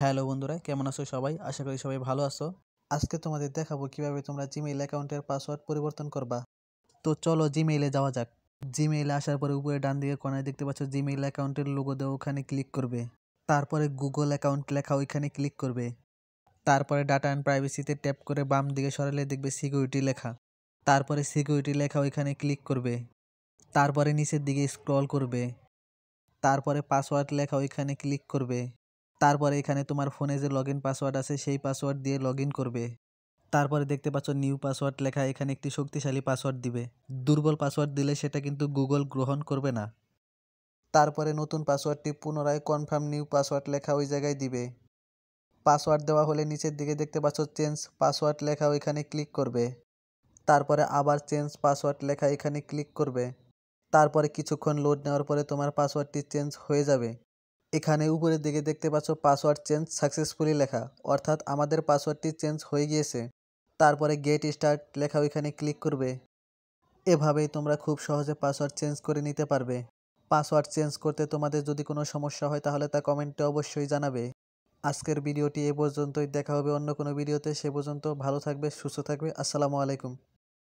Hello বন্ধুরা, কেমন আছো সবাই? আশা করি সবাই ভালো আছো। আজকে তোমাদের দেখাবো কিভাবে তোমরা জিমেইল অ্যাকাউন্টের পাসওয়ার্ড পরিবর্তন করবা। তো চলো জিমেইলে যাওয়া যাক। জিমেইলে আসার পরে উপরে ডান দিকে কোণায় দেখতে পাচ্ছ জিমেইল অ্যাকাউন্টের লোগো দেওয়া, ওখানে ক্লিক করবে। তারপরে গুগল অ্যাকাউন্ট লেখা ওইখানে ক্লিক করবে। তারপরে ডাটা অ্যান্ড প্রাইভেসিতে ট্যাপ করে বাম দিকে সরালে দেখবে সিকিউরিটি লেখা। তারপরে সিকিউরিটি লেখা ওইখানে ক্লিক করবে। তারপরে নিচের দিকে স্ক্রল করবে। তারপরে পাসওয়ার্ড লেখা ওইখানে ক্লিক করবে। তারপরে এখানে তোমার ফোনে যে লগইন পাসওয়ার্ড আছে সেই পাসওয়ার্ড দিয়ে লগইন করবে। তারপরে দেখতে পাচ্ছ নিউ পাসওয়ার্ড লেখা, এখানে একটি শক্তিশালী পাসওয়ার্ড দিবে। দুর্বল পাসওয়ার্ড দিলে সেটা কিন্তু গুগল গ্রহণ করবে না। তারপরে নতুন পাসওয়ার্ডটি পুনরায় কনফার্ম নিউ পাসওয়ার্ড লেখা ওই জায়গায় দিবে। পাসওয়ার্ড দেওয়া হলে নিচের দিকে দেখতে পাচ্ছ চেঞ্জ পাসওয়ার্ড লেখা ওইখানে ক্লিক করবে। তারপরে আবার চেঞ্জ পাসওয়ার্ড লেখা এখানে ক্লিক করবে। তারপরে কিছুক্ষণ লোড নেওয়ার পরে তোমার পাসওয়ার্ডটি চেঞ্জ হয়ে যাবে। এখানে উপরের দিকে দেখতে পাচ্ছ পাসওয়ার্ড চেঞ্জ সাকসেসফুলি লেখা, অর্থাৎ আমাদের পাসওয়ার্ডটি চেঞ্জ হয়ে গিয়েছে। তারপরে গেট স্টার্ট লেখা ওইখানে ক্লিক করবে। এভাবেই তোমরা খুব সহজে পাসওয়ার্ড চেঞ্জ করে নিতে পারবে। পাসওয়ার্ড চেঞ্জ করতে তোমাদের যদি কোনো সমস্যা হয় তাহলে তা কমেন্টে অবশ্যই জানাবে। আজকের ভিডিওটি এ পর্যন্তই, দেখা হবে অন্য কোনো ভিডিওতে। সে পর্যন্ত ভালো থাকবে, সুস্থ থাকবে। আসসালামু আলাইকুম।